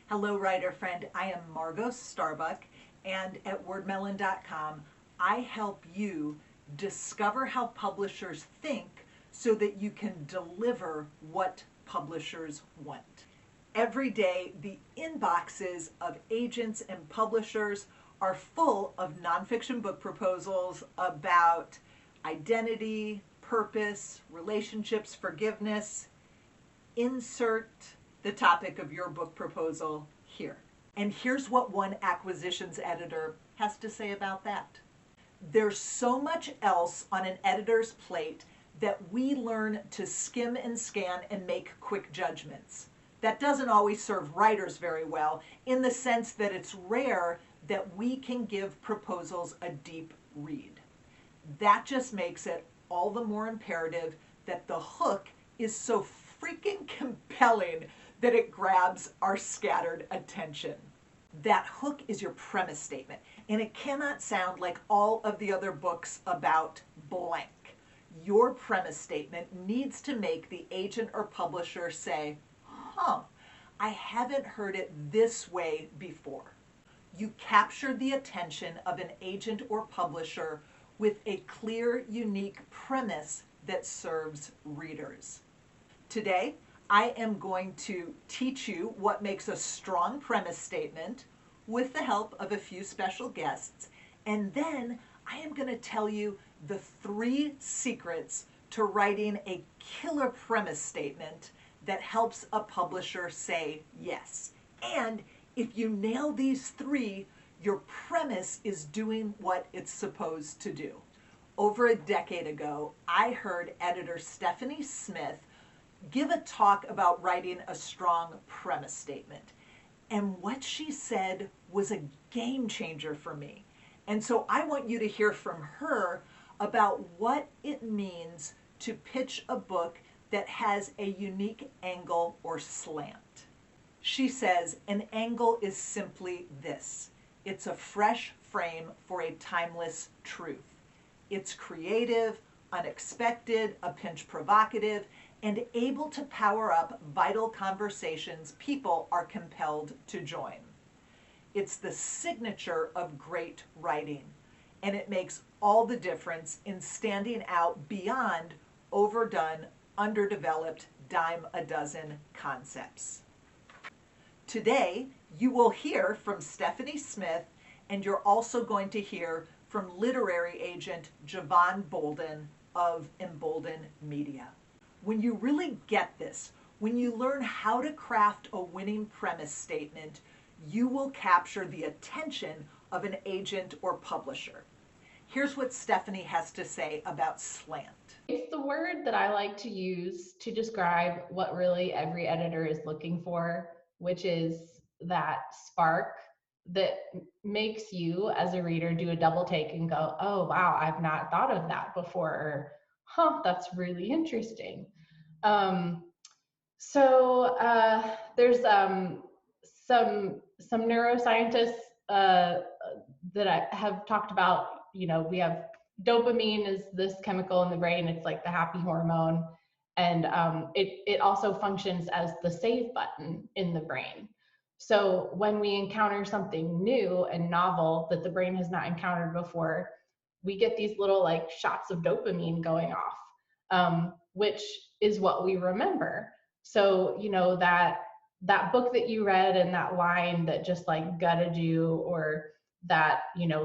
Hello, writer friend. I am Margot Starbuck, and at wordmelon.com, I help you discover how publishers think so that you can deliver what publishers want. Every day, the inboxes of agents and publishers are full of nonfiction book proposals about identity, purpose, relationships, forgiveness. Insert the topic of your book proposal here. And here's what one acquisitions editor has to say about that. There's so much else on an editor's plate that we learn to skim and scan and make quick judgments. That doesn't always serve writers very well, in the sense that it's rare that we can give proposals a deep read. That just makes it all the more imperative that the hook is so freaking compelling that it grabs our scattered attention. That hook is your premise statement, and it cannot sound like all of the other books about blank. Your premise statement needs to make the agent or publisher say, I haven't heard it this way before. You capture the attention of an agent or publisher with a clear, unique premise that serves readers. Today, I am going to teach you what makes a strong premise statement with the help of a few special guests, and then I am going to tell you the 3 secrets to writing a killer premise statement that helps a publisher say yes. And if you nail these 3, your premise is doing what it's supposed to do. Over a decade ago, I heard editor Stephanie Smith give a talk about writing a strong premise statement. And what she said was a game changer for me. And so I want you to hear from her about what it means to pitch a book that has a unique angle or slant. She says, an angle is simply this. It's a fresh frame for a timeless truth. It's creative, unexpected, a pinch provocative, and able to power up vital conversations people are compelled to join. It's the signature of great writing, and it makes all the difference in standing out beyond overdone, underdeveloped, dime a dozen concepts. Today, you will hear from Stephanie Smith, and you're also going to hear from literary agent Jevon Bolden of Embolden Media. When you really get this, when you learn how to craft a winning premise statement, you will capture the attention of an agent or publisher. Here's what Stephanie has to say about slant. It's the word that I like to use to describe what really every editor is looking for, which is that spark that makes you as a reader do a double take and go, oh, wow, I've not thought of that before, or that's really interesting. There's some neuroscientists that I have talked about. We have dopamine is this chemical in the brain. It's like the happy hormone, and it also functions as the save button in the brain. So when we encounter something new and novel that the brain has not encountered before, we get these little like shots of dopamine going off, which is what we remember. So, that book that you read and that line that just like gutted you, or that,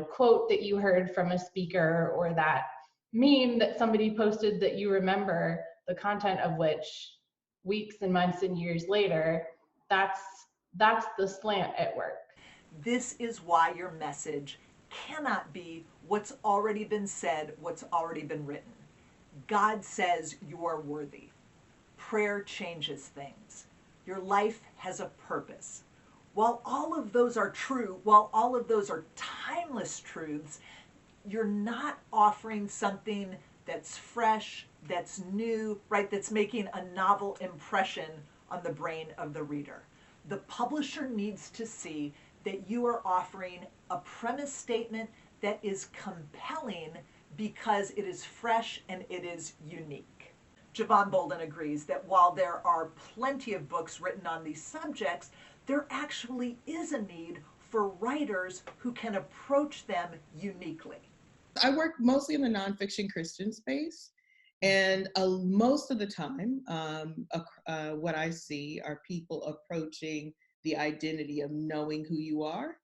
quote that you heard from a speaker, or that meme that somebody posted that you remember the content of which weeks and months and years later, that's the slant at work. This is why your message cannot be what's already been said, what's already been written. God says you are worthy. Prayer changes things. Your life has a purpose. While all of those are true, while all of those are timeless truths, you're not offering something that's fresh, that's new, right? That's making a novel impression on the brain of the reader. The publisher needs to see that you are offering a premise statement that is compelling because it is fresh and it is unique. Jevon Bolden agrees that while there are plenty of books written on these subjects, there actually is a need for writers who can approach them uniquely. I work mostly in the nonfiction Christian space. And most of the time, what I see are people approaching the identity of knowing who you are,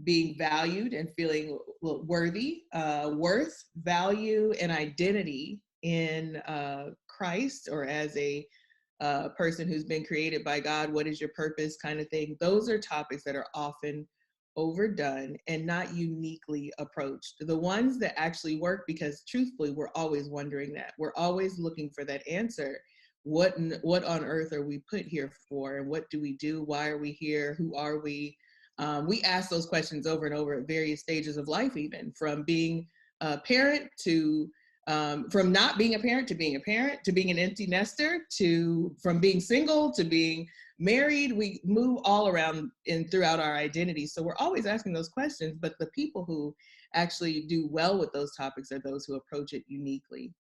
being valued and feeling worthy, worth, value, and identity in Christ, or as a person who's been created by God. What is your purpose, kind of thing? Those are topics that are often overdone and not uniquely approached. The ones that actually work, because truthfully, we're always wondering that. We're always looking for that answer. What on earth are we put here for? And what do we do? Why are we here? Who are we? We ask those questions over and over at various stages of life, even from being a parent to from not being a parent, to being an empty nester, from being single to being married. We move all around throughout our identity. So we're always asking those questions, but the people who actually do well with those topics are those who approach it uniquely.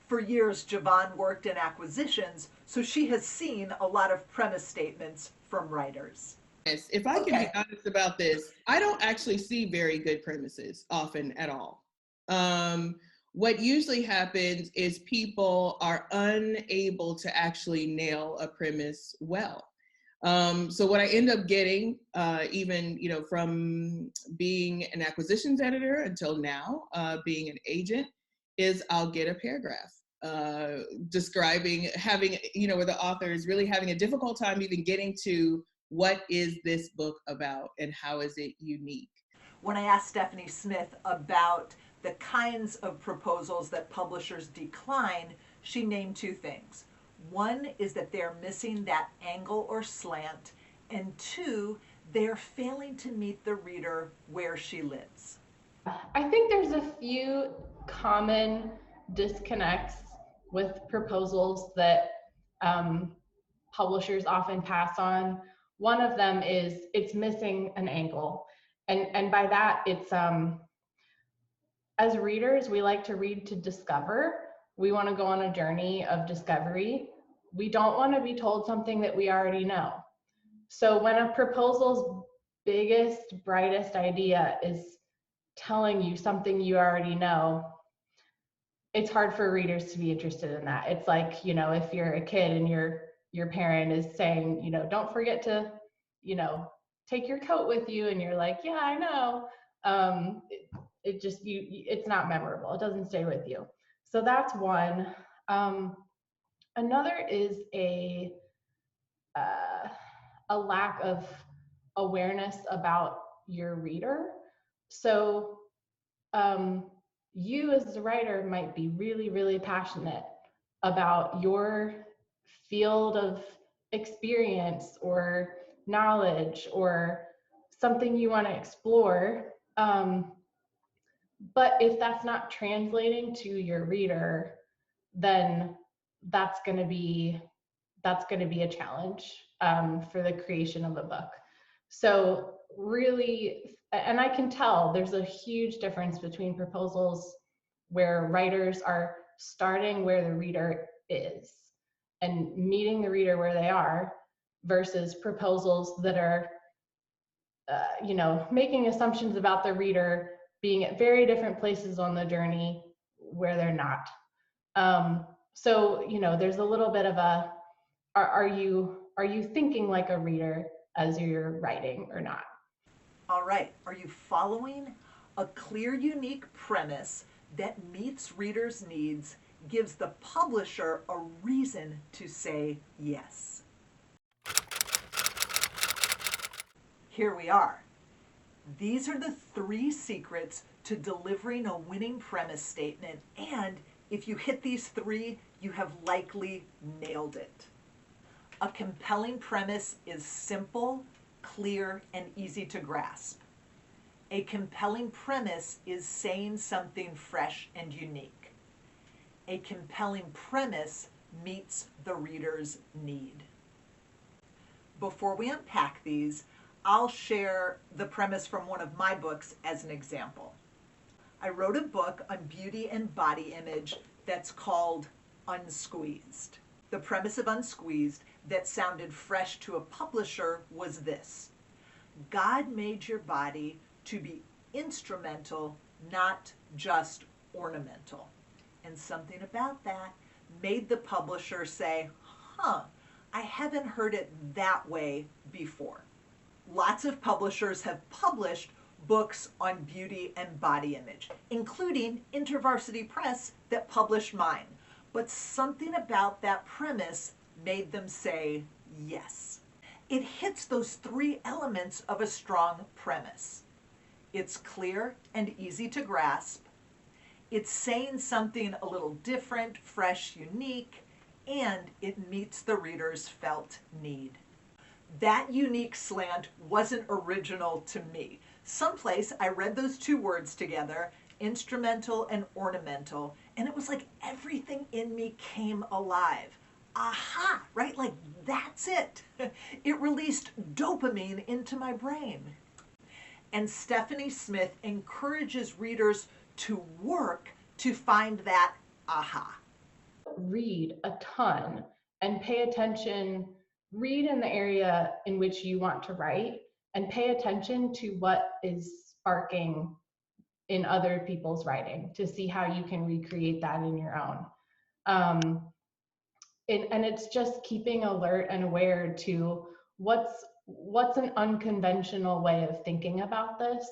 For years, Jevon worked in acquisitions, so she has seen a lot of premise statements from writers. Yes, if I can be honest about this, I don't actually see very good premises often at all. What usually happens is people are unable to actually nail a premise well. So what I end up getting, even from being an acquisitions editor until now, being an agent, is I'll get a paragraph describing where the author is really having a difficult time even getting to what is this book about and how is it unique. When I asked Stephanie Smith about the kinds of proposals that publishers decline, she named two things. One is that they're missing that angle or slant, and two, they're failing to meet the reader where she lives. I think there's a few common disconnects with proposals that publishers often pass on. One of them is it's missing an angle. And by that, it's as readers, we like to read to discover. We want to go on a journey of discovery. We don't want to be told something that we already know. So when a proposal's biggest, brightest idea is telling you something you already know, it's hard for readers to be interested in that. It's like, if you're a kid and your parent is saying, don't forget to, take your coat with you, and you're like, yeah, I know. It's not memorable. It doesn't stay with you. So that's one. Another is a lack of awareness about your reader. So you as a writer might be really, really passionate about your field of experience or knowledge or something you want to explore. But if that's not translating to your reader, then that's going to be a challenge for the creation of a book. So really, and I can tell there's a huge difference between proposals where writers are starting where the reader is and meeting the reader where they are, versus proposals that are making assumptions about the reader being at very different places on the journey where they're not. So there's a little bit of a, are you thinking like a reader as you're writing or not? All right, are you following? A clear, unique premise that meets readers' needs gives the publisher a reason to say yes. Here we are. These are the 3 secrets to delivering a winning premise statement, and if you hit these 3, you have likely nailed it. A compelling premise is simple, clear, and easy to grasp. A compelling premise is saying something fresh and unique. A compelling premise meets the reader's need. Before we unpack these, I'll share the premise from one of my books as an example. I wrote a book on beauty and body image that's called Unsqueezed. The premise of Unsqueezed that sounded fresh to a publisher was this: God made your body to be instrumental, not just ornamental. And something about that made the publisher say, huh, I haven't heard it that way before. Lots of publishers have published books on beauty and body image, including InterVarsity Press that published mine. But something about that premise made them say yes. It hits those three elements of a strong premise. It's clear and easy to grasp. It's saying something a little different, fresh, unique, and it meets the reader's felt need. That unique slant wasn't original to me. Someplace I read those two words together, instrumental and ornamental, and it was like everything in me came alive. Aha, right? Like that's it. It released dopamine into my brain. And Stephanie Smith encourages readers to work to find that aha. Read a ton and pay attention. Read in the area in which you want to write and pay attention to what is sparking in other people's writing to see how you can recreate that in your own. And it's just keeping alert and aware to what's an unconventional way of thinking about this.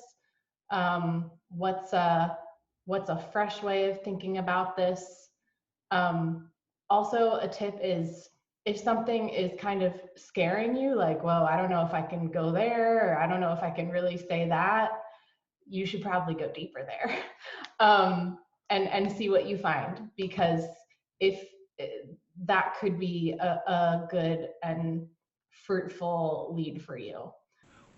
What's a fresh way of thinking about this? Also, a tip is if something is kind of scaring you, like, well, I don't know if I can go there, or I don't know if I can really say that, you should probably go deeper there and see what you find, because if that could be a good and fruitful lead for you.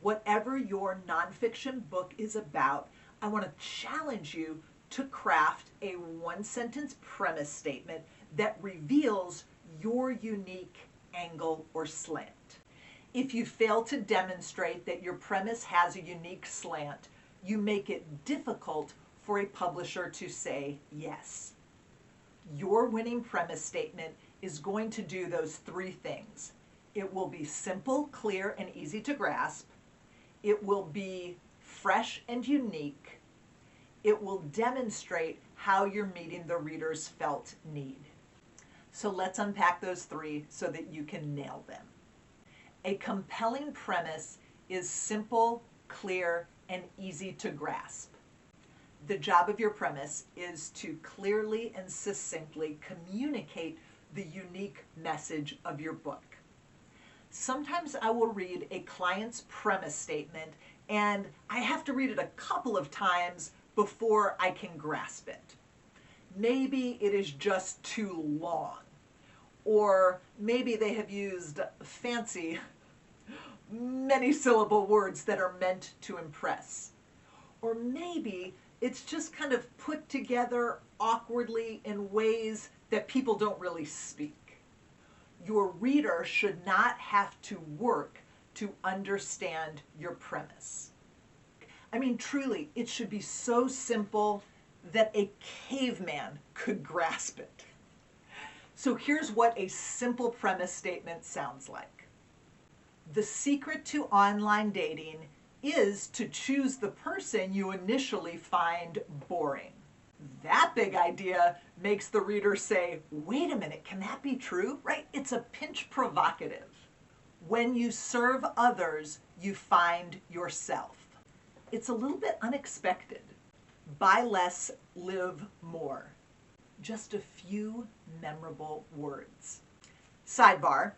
Whatever your nonfiction book is about, I want to challenge you to craft a one-sentence premise statement that reveals your unique angle or slant. If you fail to demonstrate that your premise has a unique slant, you make it difficult for a publisher to say yes. Your winning premise statement is going to do those three things. It will be simple, clear, and easy to grasp. It will be fresh and unique. It will demonstrate how you're meeting the reader's felt need. So let's unpack those three so that you can nail them. A compelling premise is simple, clear, and easy to grasp. The job of your premise is to clearly and succinctly communicate the unique message of your book. Sometimes I will read a client's premise statement and I have to read it a couple of times before I can grasp it. Maybe it is just too long, or maybe they have used fancy, many-syllable words that are meant to impress. Or maybe it's just kind of put together awkwardly in ways that people don't really speak. Your reader should not have to work to understand your premise. I mean, truly, it should be so simple that a caveman could grasp it. So here's what a simple premise statement sounds like. The secret to online dating is to choose the person you initially find boring. That big idea makes the reader say, wait a minute, can that be true? Right? It's a pinch provocative. When you serve others, you find yourself. It's a little bit unexpected. Buy less, live more. Just a few memorable words. Sidebar,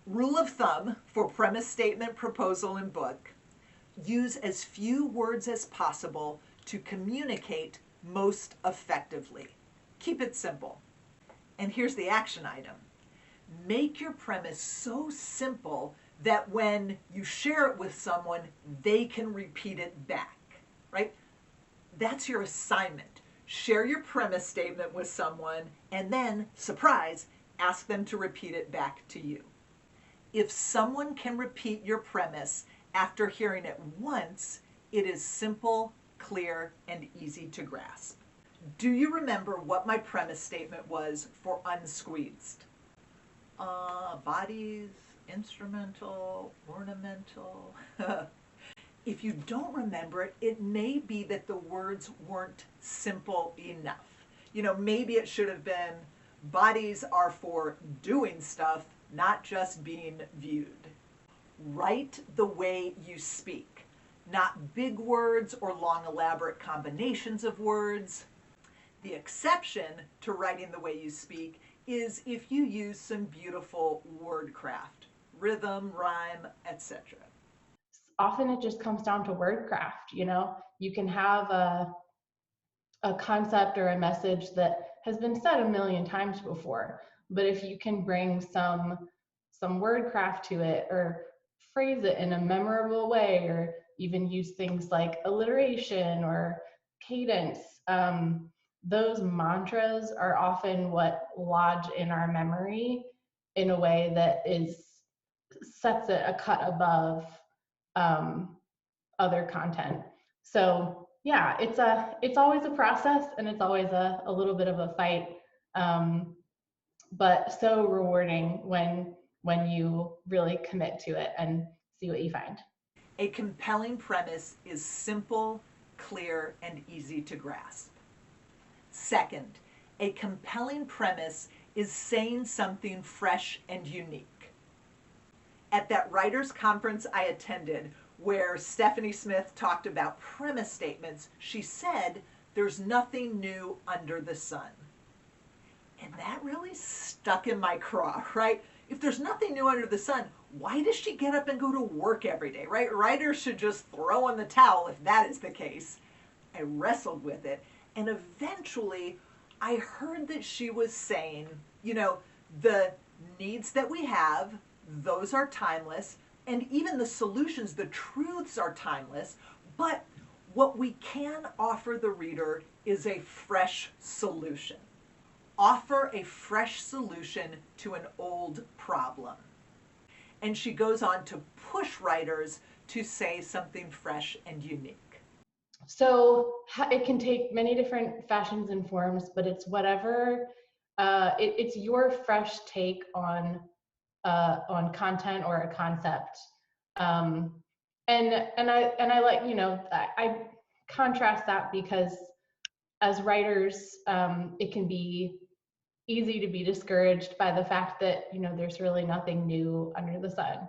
rule of thumb for premise statement, proposal, and book: use as few words as possible to communicate most effectively. Keep it simple. And here's the action item. Make your premise so simple that when you share it with someone, they can repeat it back, right? That's your assignment. Share your premise statement with someone and then, surprise, ask them to repeat it back to you. If someone can repeat your premise after hearing it once, it is simple, clear, and easy to grasp. Do you remember what my premise statement was for Unsqueezed? Bodies, instrumental, ornamental. If you don't remember it, it may be that the words weren't simple enough. Maybe it should have been bodies are for doing stuff, not just being viewed. Write the way you speak, not big words or long elaborate combinations of words. The exception to writing the way you speak is if you use some beautiful word craft, rhythm, rhyme, etc. Often it just comes down to word craft. You can have a concept or a message that has been said a million times before, but if you can bring some word craft to it, or phrase it in a memorable way, or even use things like alliteration or cadence, those mantras are often what lodge in our memory in a way that sets it a cut above other content. So yeah, it's always a process, and it's always a little bit of a fight, but so rewarding when you really commit to it and see what you find. A compelling premise is simple, clear, and easy to grasp. Second, a compelling premise is saying something fresh and unique. At that writers' conference I attended, where Stephanie Smith talked about premise statements, she said, "There's nothing new under the sun." And that really stuck in my craw, right? If there's nothing new under the sun, why does she get up and go to work every day, right? Writers should just throw in the towel if that is the case. I wrestled with it, and eventually I heard that she was saying, the needs that we have, those are timeless, and even the solutions, the truths are timeless, but what we can offer the reader is a fresh solution. Offer a fresh solution to an old problem. And she goes on to push writers to say something fresh and unique. So it can take many different fashions and forms, but it's whatever, it's your fresh take on content or a concept. And I like, I contrast that because as writers, it can be easy to be discouraged by the fact that, there's really nothing new under the sun.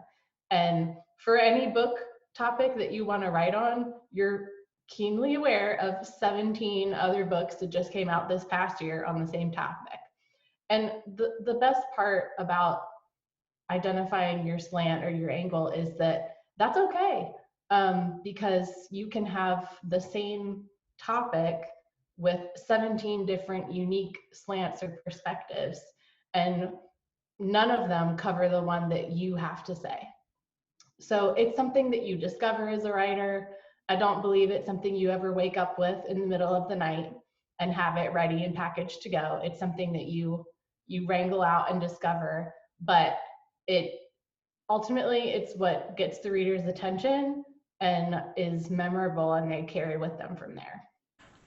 And for any book topic that you want to write on, you're keenly aware of 17 other books that just came out this past year on the same topic. And the best part about identifying your slant or your angle is that that's okay, because you can have the same topic with 17 different unique slants or perspectives, and none of them cover the one that you have to say. So it's something that you discover as a writer. I don't believe it's something you ever wake up with in the middle of the night and have it ready and packaged to go. It's something that you wrangle out and discover, but ultimately it's what gets the reader's attention and is memorable, and they carry with them from there.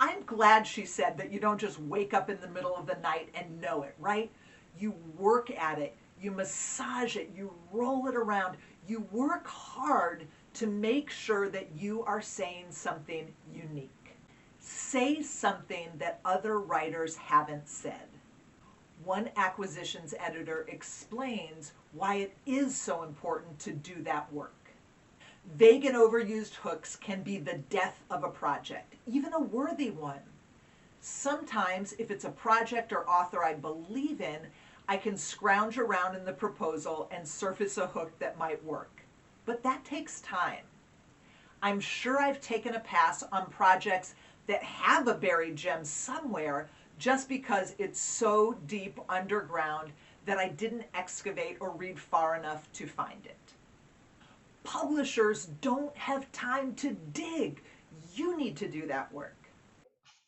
I'm glad she said that you don't just wake up in the middle of the night and know it, right? You work at it, you massage it, you roll it around, you work hard to make sure that you are saying something unique. Say something that other writers haven't said. One acquisitions editor explains why it is so important to do that work. Vague and overused hooks can be the death of a project, even a worthy one. Sometimes, if it's a project or author I believe in, I can scrounge around in the proposal and surface a hook that might work. But that takes time. I'm sure I've taken a pass on projects that have a buried gem somewhere just because it's so deep underground that I didn't excavate or read far enough to find it. Publishers don't have time to dig. You need to do that work.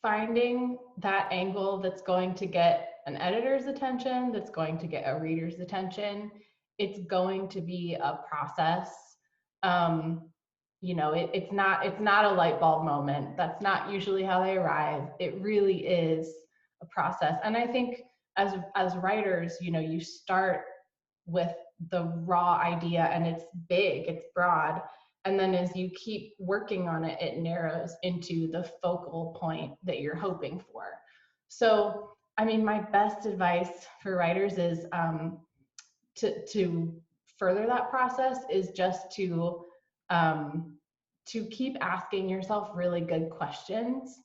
Finding that angle that's going to get an editor's attention, that's going to get a reader's attention, it's going to be a process. It's not a light bulb moment. That's not usually how they arrive. It really is a process. And I think as writers, you start with the raw idea, and it's big, it's broad. And then as you keep working on it, it narrows into the focal point that you're hoping for. So, I mean, my best advice for writers is to further that process is just to keep asking yourself really good questions.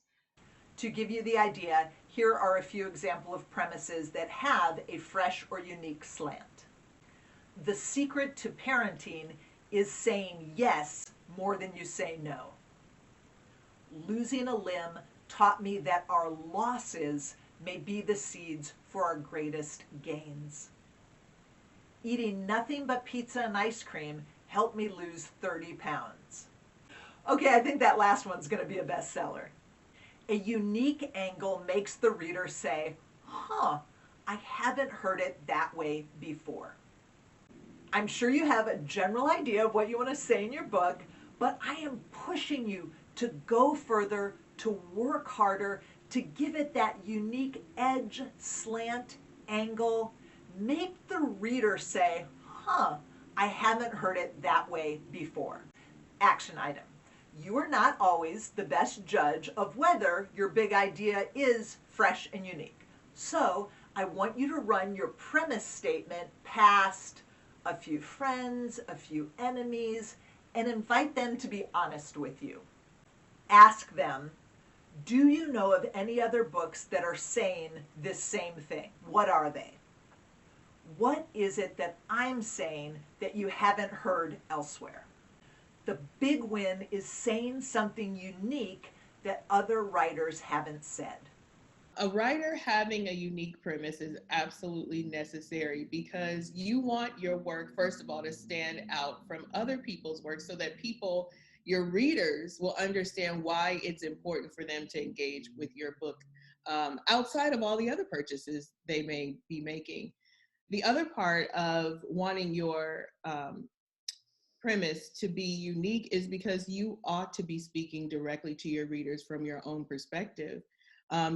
To give you the idea, here are a few examples of premises that have a fresh or unique slant. The secret to parenting is saying yes more than you say no. Losing a limb taught me that our losses may be the seeds for our greatest gains. Eating nothing but pizza and ice cream helped me lose 30 pounds. Okay, I think that last one's going to be a bestseller. A unique angle makes the reader say, huh, I haven't heard it that way before. I'm sure you have a general idea of what you want to say in your book, but I am pushing you to go further, to work harder, to give it that unique edge, slant, angle. Make the reader say, huh, I haven't heard it that way before. Action item. You are not always the best judge of whether your big idea is fresh and unique. So I want you to run your premise statement past a few friends, a few enemies, and invite them to be honest with you. Ask them, do you know of any other books that are saying this same thing? What are they? What is it that I'm saying that you haven't heard elsewhere? The big win is saying something unique that other writers haven't said. A writer having a unique premise is absolutely necessary because you want your work, first of all, to stand out from other people's work so that people, your readers, will understand why it's important for them to engage with your book outside of all the other purchases they may be making. The other part of wanting your premise to be unique is because you ought to be speaking directly to your readers from your own perspective.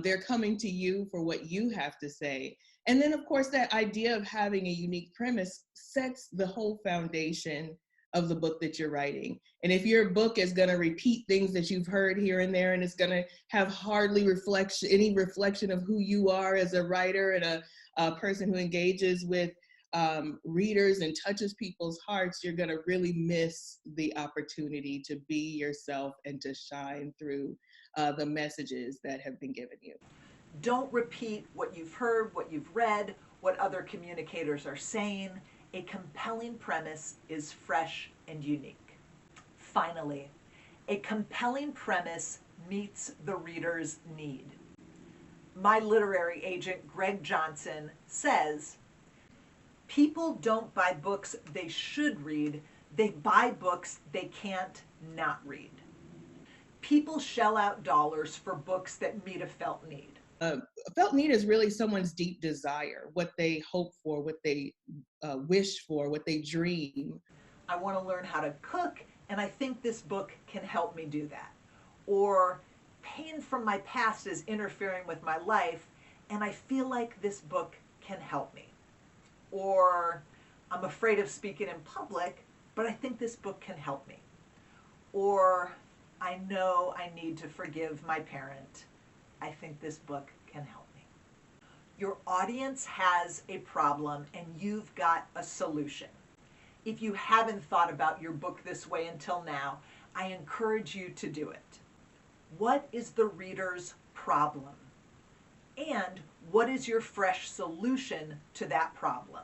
They're coming to you for what you have to say. And then, of course, that idea of having a unique premise sets the whole foundation of the book that you're writing. And if your book is going to repeat things that you've heard here and there, and it's going to have hardly any reflection of who you are as a writer and a person who engages with readers and touches people's hearts, you're going to really miss the opportunity to be yourself and to shine through the messages that have been given you. Don't repeat what you've heard, what you've read, what other communicators are saying. A compelling premise is fresh and unique. Finally, a compelling premise meets the reader's need. My literary agent, Greg Johnson, says, people don't buy books they should read, they buy books they can't not read. People shell out dollars for books that meet a felt need. A felt need is really someone's deep desire, what they hope for, what they wish for, what they dream. I want to learn how to cook, and I think this book can help me do that. Or pain from my past is interfering with my life, and I feel like this book can help me. Or I'm afraid of speaking in public, but I think this book can help me. Or I know I need to forgive my parent. I think this book can help me. Your audience has a problem and you've got a solution. If you haven't thought about your book this way until now, I encourage you to do it. What is the reader's problem? And what is your fresh solution to that problem?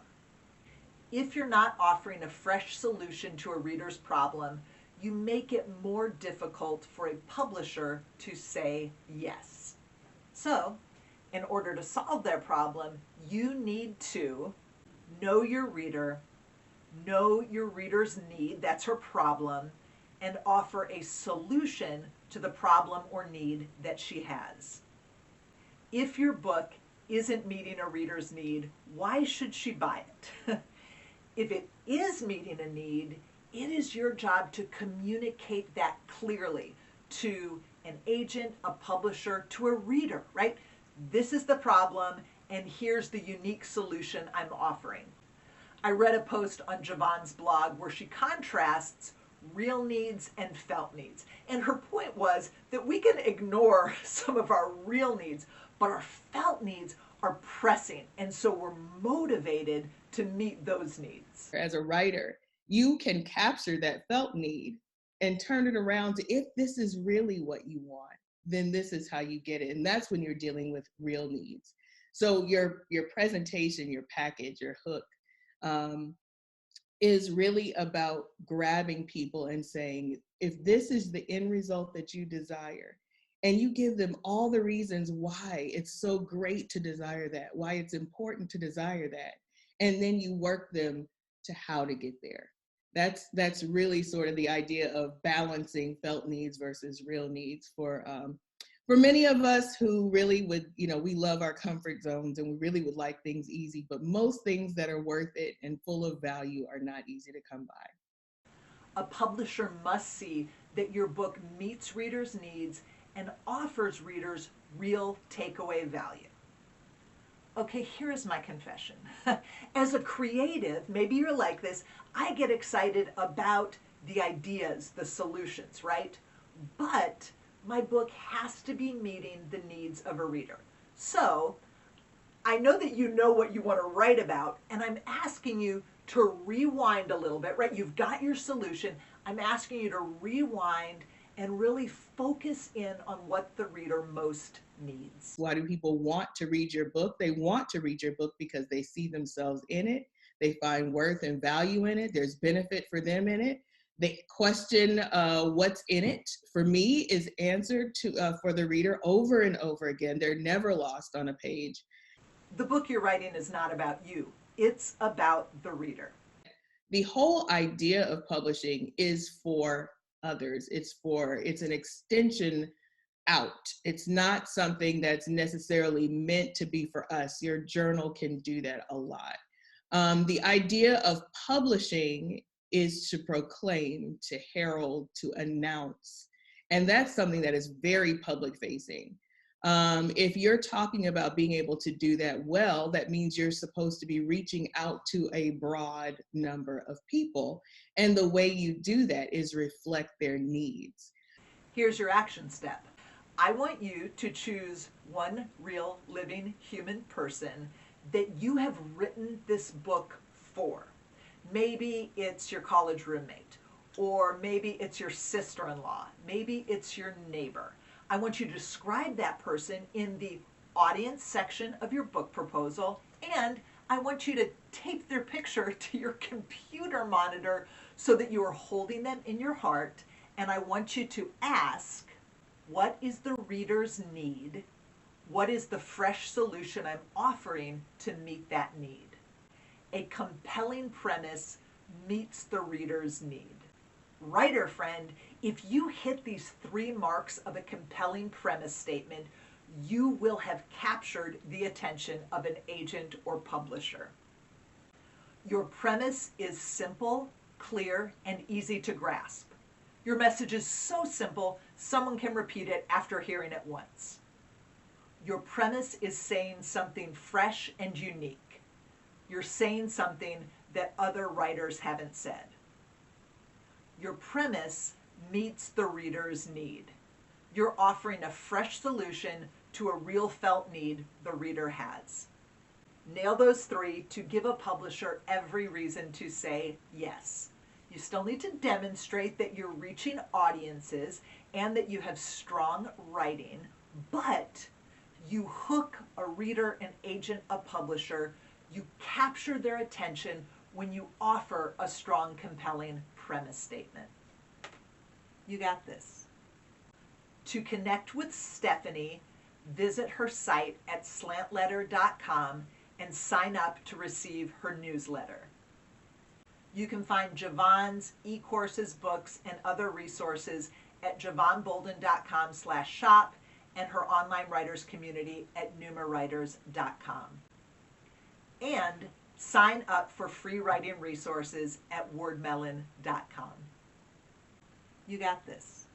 If you're not offering a fresh solution to a reader's problem, you make it more difficult for a publisher to say yes. So, in order to solve their problem, you need to know your reader, know your reader's need, that's her problem, and offer a solution to the problem or need that she has. If your book isn't meeting a reader's need, why should she buy it? If it is meeting a need, it is your job to communicate that clearly to an agent, a publisher, to a reader, right? This is the problem, and here's the unique solution I'm offering. I read a post on Jevon's blog where she contrasts real needs and felt needs. And her point was that we can ignore some of our real needs, but our felt needs are pressing. And so we're motivated to meet those needs. As a writer, you can capture that felt need and turn it around to, if this is really what you want, then this is how you get it. And that's when you're dealing with real needs. So your presentation, your package, your hook, is really about grabbing people and saying, if this is the end result that you desire, and you give them all the reasons why it's so great to desire that, why it's important to desire that, and then you work them to how to get there. That's really sort of the idea of balancing felt needs versus real needs for many of us who really would, we love our comfort zones and we really would like things easy, but most things that are worth it and full of value are not easy to come by. A publisher must see that your book meets readers' needs and offers readers real takeaway value. Okay, here's my confession. As a creative, maybe you're like this, I get excited about the ideas, the solutions, right? But my book has to be meeting the needs of a reader. So I know that you know what you want to write about, and I'm asking you to rewind a little bit, right? You've got your solution. I'm asking you to rewind and really focus in on what the reader most needs. Why do people want to read your book? They want to read your book because they see themselves in it. They find worth and value in it. There's benefit for them in it. They question what's in it. For me, is answered for the reader over and over again. They're never lost on a page. The book you're writing is not about you. It's about the reader. The whole idea of publishing is for others. It's an extension out. It's not something that's necessarily meant to be for us. Your journal can do that a lot. The idea of publishing is to proclaim, to herald, to announce. And that's something that is very public facing. If you're talking about being able to do that well, that means you're supposed to be reaching out to a broad number of people. And the way you do that is reflect their needs. Here's your action step. I want you to choose one real living human person that you have written this book for. Maybe it's your college roommate, or maybe it's your sister-in-law, maybe it's your neighbor. I want you to describe that person in the audience section of your book proposal, and I want you to tape their picture to your computer monitor so that you are holding them in your heart, and I want you to ask, what is the reader's need? What is the fresh solution I'm offering to meet that need? A compelling premise meets the reader's need. Writer friend, if you hit these 3 marks of a compelling premise statement, you will have captured the attention of an agent or publisher. Your premise is simple, clear, and easy to grasp. Your message is so simple, someone can repeat it after hearing it once. Your premise is saying something fresh and unique. You're saying something that other writers haven't said. Your premise meets the reader's need. You're offering a fresh solution to a real felt need the reader has. Nail those 3 to give a publisher every reason to say yes. You still need to demonstrate that you're reaching audiences and that you have strong writing, but you hook a reader, an agent, a publisher. You capture their attention when you offer a strong, compelling premise statement. You got this. To connect with Stephanie, visit her site at slantletter.com and sign up to receive her newsletter. You can find Jevon's e-courses, books, and other resources at jevonbolden.com/shop and her online writers community at numerwriters.com. And sign up for free writing resources at wordmelon.com. You got this.